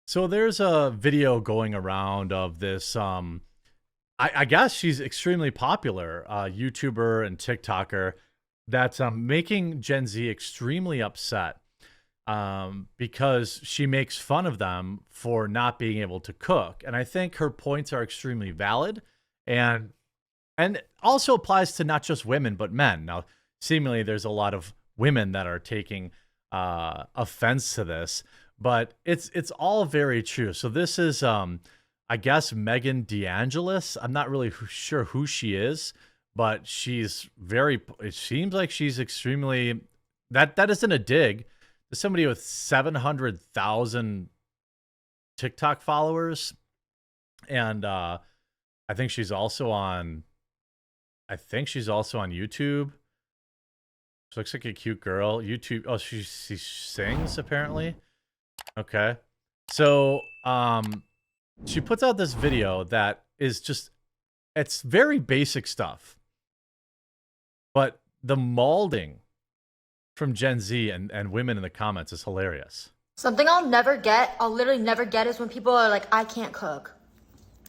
So there's a video going around of this. I guess she's extremely popular, YouTuber and TikToker that's making Gen Z extremely upset because she makes fun of them for not being able to cook. And I think her points are extremely valid, and and also applies to not just women but men. Now, seemingly, there's a lot of women that are taking offense to this, but it's all very true. So this is, I guess, Megan DeAngelis. I'm not really sure who she is, but she's very. It seems like she's extremely. That isn't a dig. There's somebody with 700,000 TikTok followers, and I think she's also on. I think she's also on YouTube. She looks like a cute girl. YouTube. Oh, she sings apparently. Okay. So, she puts out this video that is just, it's very basic stuff, but the molding from Gen Z and women in the comments is hilarious. Something I'll literally never get is when people are like, I can't cook.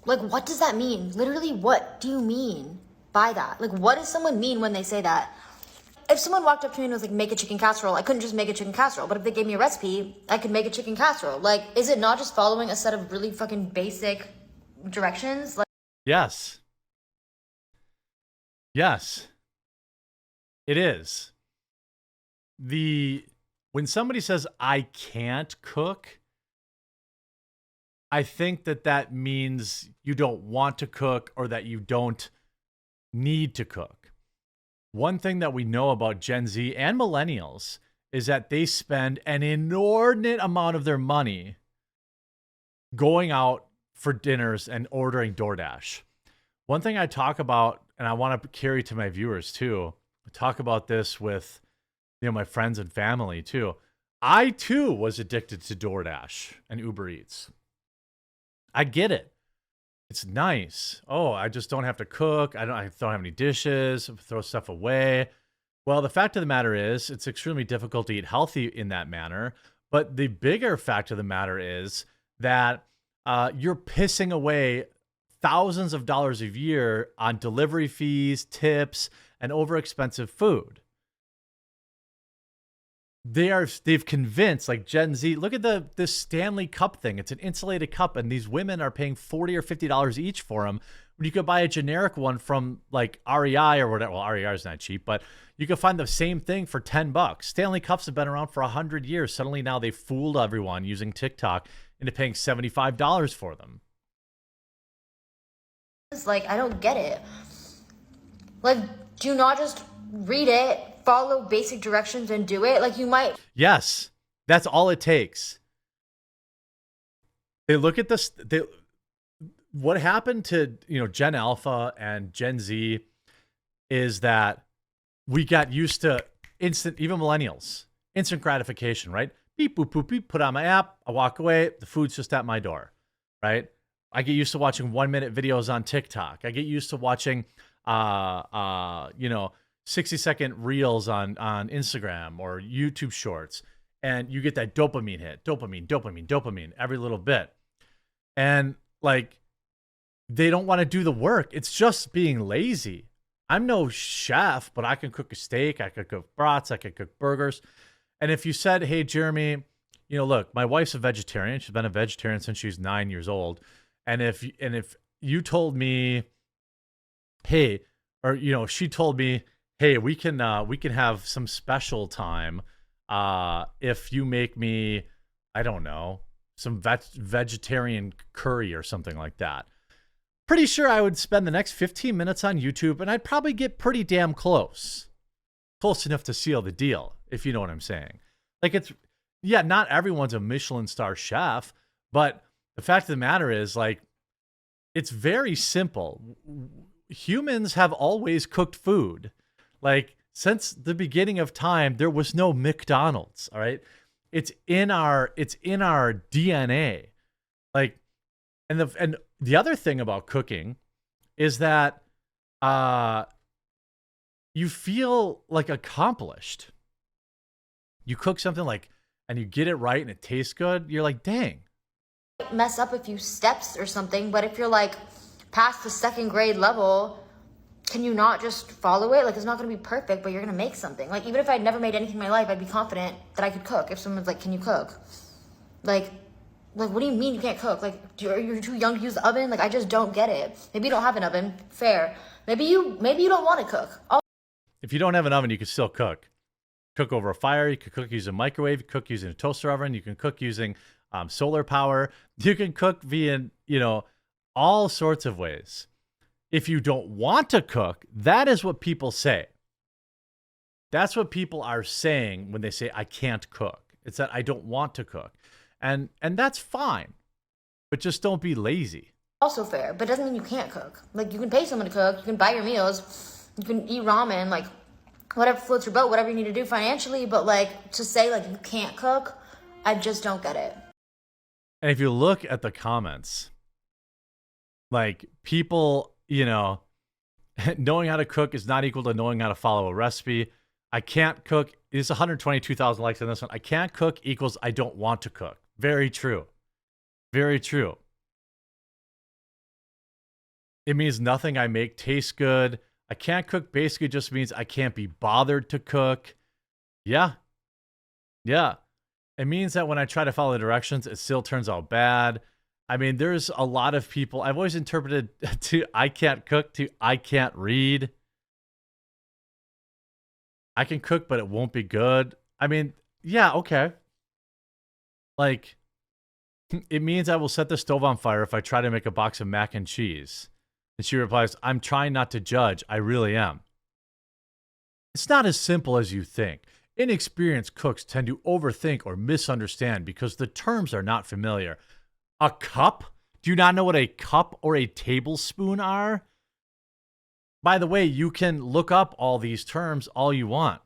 Like, what does that mean? Literally, what do you mean by that? Like, what does someone mean when they say that? If someone walked up to me and was like, make a chicken casserole, I couldn't just make a chicken casserole. But if they gave me a recipe, I could make a chicken casserole. Like, is it not just following a set of really fucking basic directions? Like, Yes. Yes, it is. When somebody says I can't cook, I think that means you don't want to cook or that you don't need to cook. One thing that we know about Gen Z and millennials is that they spend an inordinate amount of their money going out for dinners and ordering DoorDash. One thing I talk about, and I want to carry to my viewers too, I talk about this with my friends and family too. I too was addicted to DoorDash and Uber Eats. I get it. It's nice. Oh, I just don't have to cook. I don't have any dishes, throw stuff away. Well, the fact of the matter is, it's extremely difficult to eat healthy in that manner. But the bigger fact of the matter is that you're pissing away thousands of dollars a year on delivery fees, tips, and overexpensive food. They've convinced, like Gen Z, look at this Stanley Cup thing. It's an insulated cup, and these women are paying $40 or $50 each for them, when you could buy a generic one from like REI or whatever. Well, REI is not cheap, but you could find the same thing for $10. Stanley Cups have been around for 100 years. Suddenly now they fooled everyone using TikTok into paying $75 for them. it's like, I don't get it. Like, do not just read it, follow basic directions, and do it. Like, you might. Yes, that's all it takes. They look at this. What happened to Gen Alpha and Gen Z is that we got used to instant, even millennials, instant gratification, right? Beep, boop, boop, beep, put on my app, I walk away, the food's just at my door, right? I get used to watching 1-minute videos on TikTok. I get used to watching, 60-second reels on Instagram or YouTube shorts. And you get that dopamine hit, dopamine, every little bit. And like, they don't want to do the work. It's just being lazy. I'm no chef, but I can cook a steak. I could cook brats. I could cook burgers. And if you said, hey, Jeremy, look, my wife's a vegetarian. She's been a vegetarian since she's 9 years old. And if you told me, hey, or, she told me, hey, we can have some special time if you make me, I don't know, some vegetarian curry or something like that. Pretty sure I would spend the next 15 minutes on YouTube, and I'd probably get pretty damn close enough to seal the deal, if you know what I'm saying. Like, not everyone's a Michelin star chef, but the fact of the matter is, like, it's very simple. Humans have always cooked food. Like, since the beginning of time, there was no McDonald's, all right? It's in our DNA. Like, and the other thing about cooking is that you feel like accomplished. You cook something and you get it right and it tastes good. You're like, dang, mess up a few steps or something, but if you're like past the second grade level, can you not just follow it? Like, it's not going to be perfect, but you're going to make something. Like, even if I'd never made anything in my life, I'd be confident that I could cook. If someone's like, can you cook? Like, what do you mean you can't cook? Like, you're too young to use the oven? Like, I just don't get it. Maybe you don't have an oven. Fair. Maybe you don't want to cook. If you don't have an oven, you can still cook. Cook over a fire. You can cook using a microwave. You can cook using a toaster oven. You can cook using solar power. You can cook via, all sorts of ways. If you don't want to cook, that is what people say. That's what people are saying when they say, I can't cook. It's that I don't want to cook. And that's fine. But just don't be lazy. Also fair, but it doesn't mean you can't cook. Like, you can pay someone to cook. You can buy your meals. You can eat ramen. Like, whatever floats your boat, whatever you need to do financially. But, like, to say, like, you can't cook, I just don't get it. And if you look at the comments, like, people... knowing how to cook is not equal to knowing how to follow a recipe. I can't cook. There's 122,000 likes on this one. I can't cook equals I don't want to cook. Very true. Very true. It means nothing I make tastes good. I can't cook basically just means I can't be bothered to cook. Yeah. Yeah. It means that when I try to follow the directions, it still turns out bad. I mean, there's a lot of people. I've always interpreted to I can't cook to I can't read. I can cook, but it won't be good. I mean, yeah, okay. Like, it means I will set the stove on fire if I try to make a box of mac and cheese. And she replies, I'm trying not to judge. I really am. It's not as simple as you think. Inexperienced cooks tend to overthink or misunderstand because the terms are not familiar. A cup? Do you not know what a cup or a tablespoon are? By the way, you can look up all these terms all you want.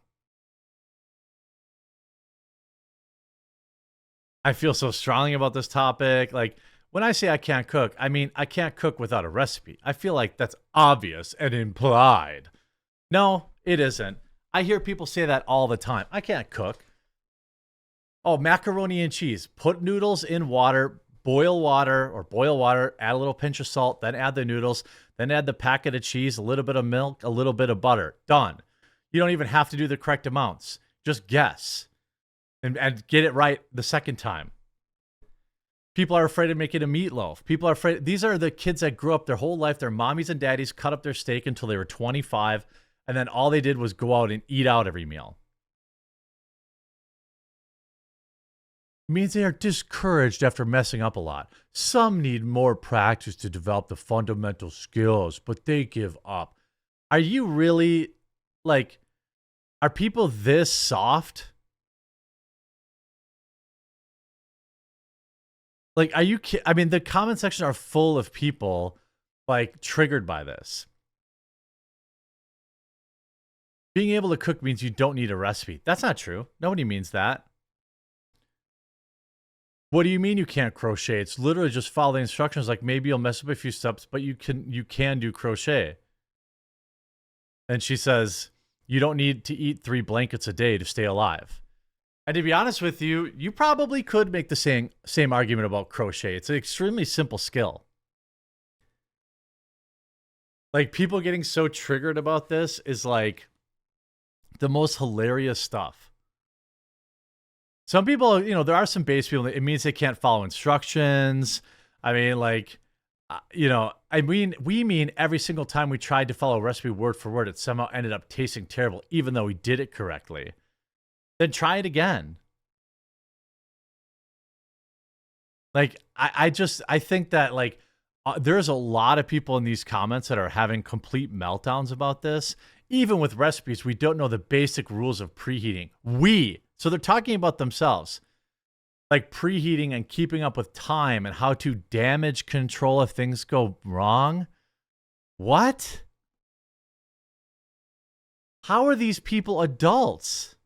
I feel so strongly about this topic. Like, when I say I can't cook, I mean I can't cook without a recipe. I feel like that's obvious and implied. No, it isn't. I hear people say that all the time. I can't cook. Oh, macaroni and cheese. Put noodles in water. Boil water, add a little pinch of salt, then add the noodles, then add the packet of cheese, a little bit of milk, a little bit of butter. Done. You don't even have to do the correct amounts. Just guess and get it right the second time. People are afraid of making a meatloaf. People are afraid. These are the kids that grew up their whole life. Their mommies and daddies cut up their steak until they were 25, and then all they did was go out and eat out every meal. Means they are discouraged after messing up a lot. Some need more practice to develop the fundamental skills, but they give up. Are you really, like, are people this soft? Like, are you kidding? I mean, the comment section are full of people, like, triggered by this. Being able to cook means you don't need a recipe. That's not true. Nobody means that. What do you mean you can't crochet? It's literally just follow the instructions. Like, maybe you'll mess up a few steps, but you can do crochet. And she says, you don't need to eat 3 blankets a day to stay alive. And to be honest with you, you probably could make the same argument about crochet. It's an extremely simple skill. Like, people getting so triggered about this is like the most hilarious stuff. Some people, there are some base people, it means they can't follow instructions. I mean, like, we mean every single time we tried to follow a recipe word for word, it somehow ended up tasting terrible, even though we did it correctly. Then try it again. Like, I think that, like, there's a lot of people in these comments that are having complete meltdowns about this. Even with recipes, we don't know the basic rules of preheating. So they're talking about themselves, like preheating and keeping up with time and how to damage control if things go wrong. What? How are these people adults?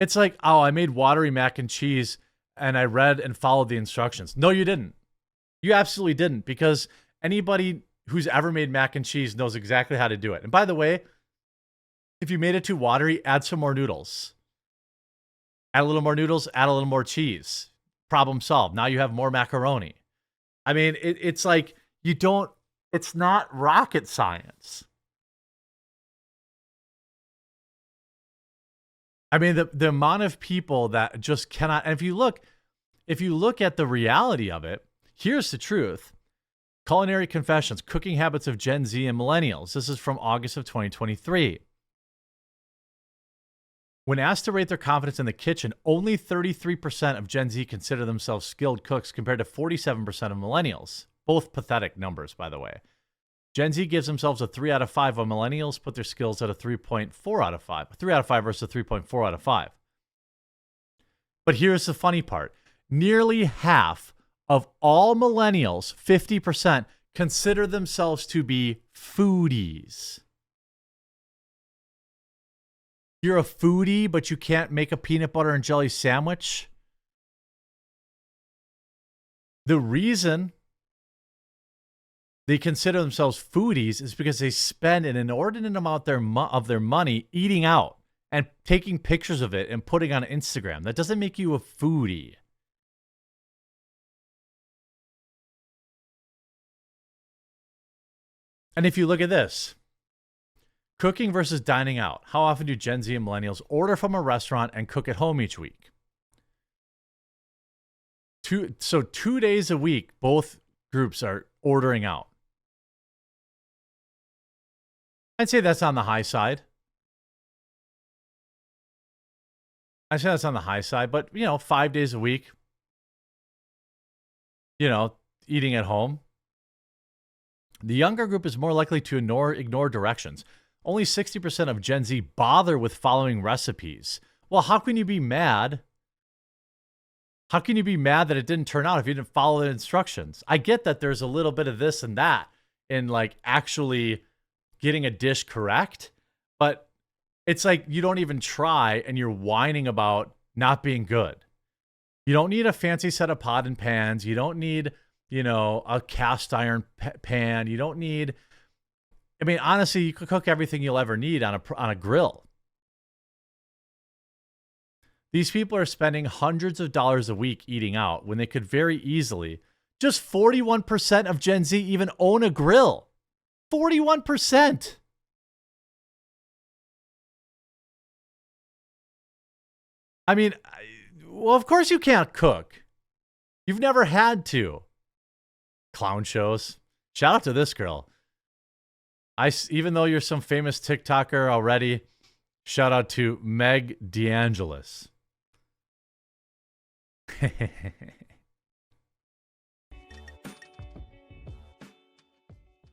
It's like, oh, I made watery mac and cheese and I read and followed the instructions. No, you didn't. You absolutely didn't, because anybody who's ever made mac and cheese knows exactly how to do it. And by the way, if you made it too watery, add some more noodles. Add a little more noodles, add a little more cheese. Problem solved. Now you have more macaroni. I mean, it's like it's not rocket science. I mean, the amount of people that just cannot, and if you look at the reality of it, here's the truth. Culinary Confessions, Cooking Habits of Gen Z and Millennials. This is from August of 2023. When asked to rate their confidence in the kitchen, only 33% of Gen Z consider themselves skilled cooks compared to 47% of millennials. Both pathetic numbers, by the way. Gen Z gives themselves a 3 out of 5, while millennials put their skills at a 3.4 out of 5. A 3 out of 5 versus a 3.4 out of 5. But here's the funny part. Nearly half of all millennials, 50%, consider themselves to be foodies. You're a foodie, but you can't make a peanut butter and jelly sandwich? The reason they consider themselves foodies is because they spend an inordinate amount of their money eating out and taking pictures of it and putting on Instagram. That doesn't make you a foodie. And if you look at this, cooking versus dining out. How often do Gen Z and millennials order from a restaurant and cook at home each week? 2 days a week, both groups are ordering out. I'd say that's on the high side. But 5 days a week, eating at home. The younger group is more likely to ignore directions. Only 60% of Gen Z bother with following recipes. Well, how can you be mad? How can you be mad that it didn't turn out if you didn't follow the instructions? I get that there's a little bit of this and that in like actually getting a dish correct, but it's like you don't even try and you're whining about not being good. You don't need a fancy set of pot and pans. You don't need, a cast iron pan. You don't need, honestly, you could cook everything you'll ever need on a grill. These people are spending hundreds of dollars a week eating out when they could very easily. Just 41% of Gen Z even own a grill. 41%. Well, of course you can't cook. You've never had to. Clown shows. Shout out to this girl. Even though you're some famous TikToker already, shout out to Meg DeAngelis.